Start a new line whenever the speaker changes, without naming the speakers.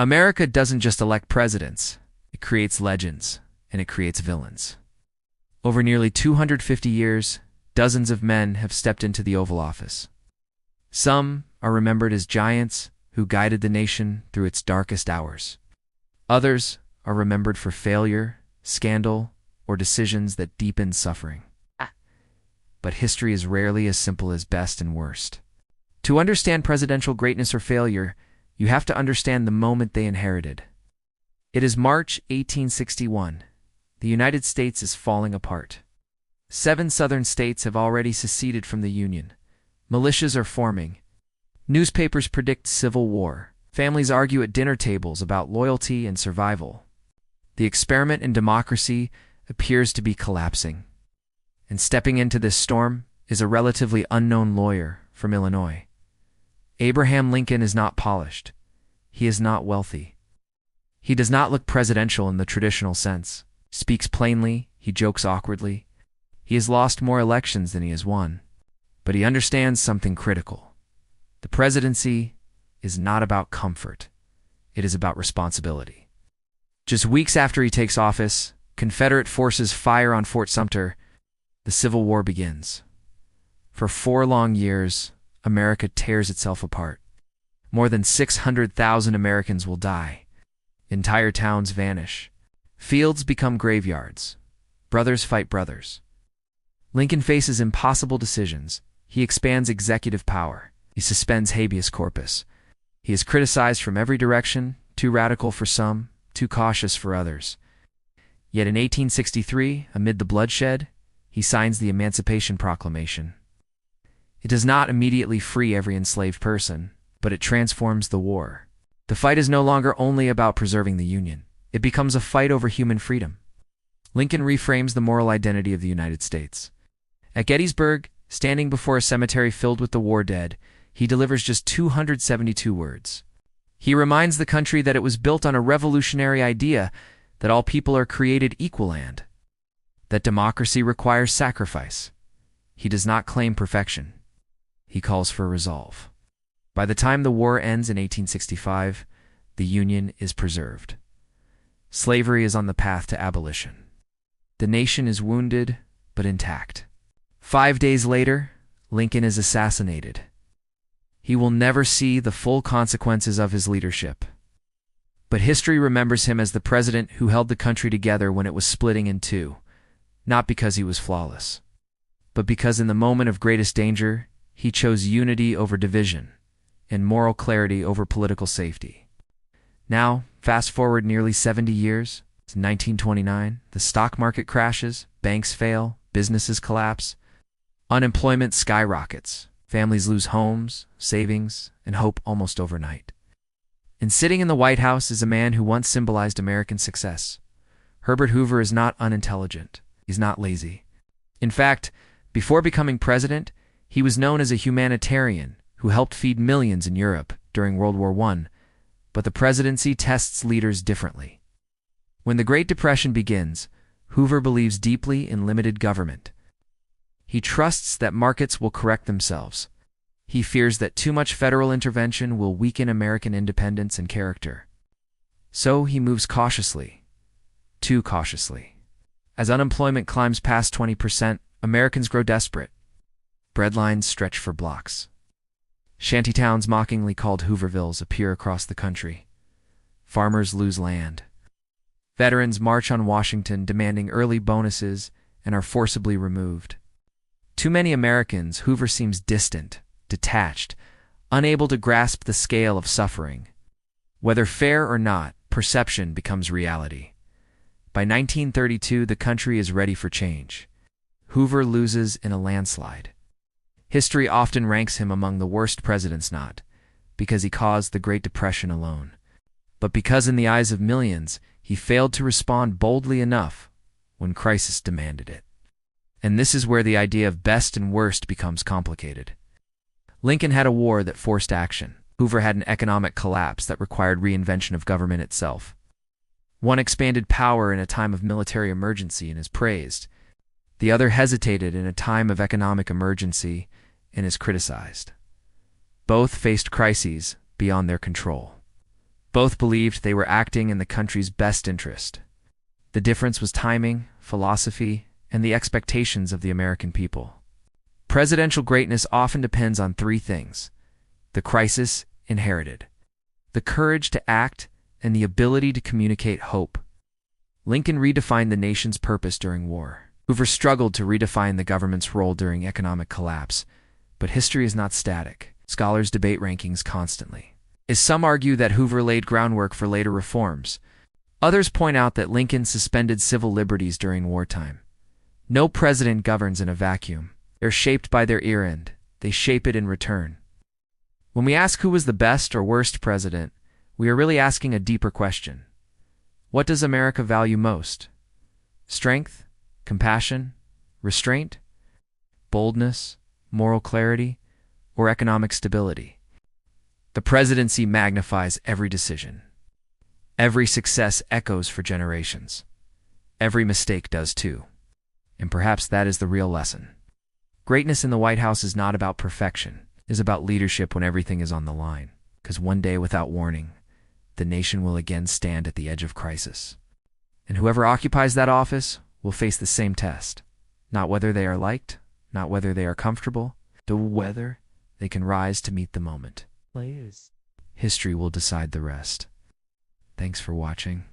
America doesn't just elect presidents, it creates legends, and it creates villains. Over nearly 250 years, dozens of men have stepped into the Oval Office. Some are remembered as giants who guided the nation through its darkest hours. Others are remembered for failure, scandal, or decisions that deepened suffering. But history is rarely as simple as best and worst. To understand presidential greatness or failure, you have to understand the moment they inherited. It is March 1861. The United States is falling apart. 7 southern states have already seceded from the Union. Militias are forming. Newspapers predict civil war. Families argue at dinner tables about loyalty and survival. The experiment in democracy appears to be collapsing. And stepping into this storm is a relatively unknown lawyer from Illinois. Abraham Lincoln is not polished. He is not wealthy. He does not look presidential in the traditional sense. Speaks plainly, he jokes awkwardly. He has lost more elections than he has won. But he understands something critical. The presidency is not about comfort. It is about responsibility. Just weeks after he takes office, Confederate forces fire on Fort Sumter. The Civil War begins. For 4 long years, America tears itself apart. More than 600,000 Americans will die. Entire towns vanish. Fields become graveyards. Brothers fight brothers. Lincoln faces impossible decisions. He expands executive power. He suspends habeas corpus. He is criticized from every direction, too radical for some, too cautious for others. Yet in 1863, amid the bloodshed, he signs the Emancipation Proclamation. It does not immediately free every enslaved person, but it transforms the war. The fight is no longer only about preserving the Union. It becomes a fight over human freedom. Lincoln reframes the moral identity of the United States. At Gettysburg, standing before a cemetery filled with the war dead, he delivers just 272 words. He reminds the country that it was built on a revolutionary idea that all people are created equal and that democracy requires sacrifice. He does not claim perfection. He calls for resolve. By the time the war ends in 1865, the Union is preserved. Slavery is on the path to abolition. The nation is wounded, but intact. 5 days later, Lincoln is assassinated. He will never see the full consequences of his leadership. But history remembers him as the president who held the country together when it was splitting in two, not because he was flawless, but because in the moment of greatest danger, he chose unity over division and moral clarity over political safety. Now, fast forward nearly 70 years, to 1929, the stock market crashes, banks fail, businesses collapse, unemployment skyrockets, families lose homes, savings, and hope almost overnight. And sitting in the White House is a man who once symbolized American success. Herbert Hoover is not unintelligent. He's not lazy. In fact, before becoming president, he was known as a humanitarian who helped feed millions in Europe during World War I, but the presidency tests leaders differently. When the Great Depression begins, Hoover believes deeply in limited government. He trusts that markets will correct themselves. He fears that too much federal intervention will weaken American independence and character. So he moves cautiously, too cautiously. As unemployment climbs past 20%, Americans grow desperate. Breadlines stretch for blocks. Shantytowns mockingly called Hoovervilles appear across the country. Farmers lose land. Veterans march on Washington demanding early bonuses and are forcibly removed. To many Americans, Hoover seems distant, detached, unable to grasp the scale of suffering. Whether fair or not, perception becomes reality. By 1932, the country is ready for change. Hoover loses in a landslide. History often ranks him among the worst presidents, not because he caused the Great Depression alone, but because in the eyes of millions, he failed to respond boldly enough when crisis demanded it. And this is where the idea of best and worst becomes complicated. Lincoln had a war that forced action. Hoover had an economic collapse that required reinvention of government itself. One expanded power in a time of military emergency and is praised. The other hesitated in a time of economic emergency and is criticized. Both faced crises beyond their control. Both believed they were acting in the country's best interest. The difference was timing, philosophy, and the expectations of the American people. Presidential greatness often depends on three things: the crisis inherited, the courage to act, and the ability to communicate hope. Lincoln redefined the nation's purpose during war. Hoover struggled to redefine the government's role during economic collapse. But history is not static. Scholars debate rankings constantly. As some argue that Hoover laid groundwork for later reforms, others point out that Lincoln suspended civil liberties during wartime. No president governs in a vacuum. They're shaped by their era and they shape it in return. When we ask who was the best or worst president, we are really asking a deeper question. What does America value most? Strength, compassion, restraint, boldness, moral clarity, or economic stability? The presidency magnifies every decision. Every success echoes for generations. Every mistake does too. And perhaps that is the real lesson. Greatness in the White House is not about perfection. It is about leadership when everything is on the line. Because one day, without warning, the nation will again stand at the edge of crisis. And whoever occupies that office will face the same test. Not whether they are liked, not whether they are comfortable, but whether they can rise to meet the moment. History will decide the rest. Thanks for watching.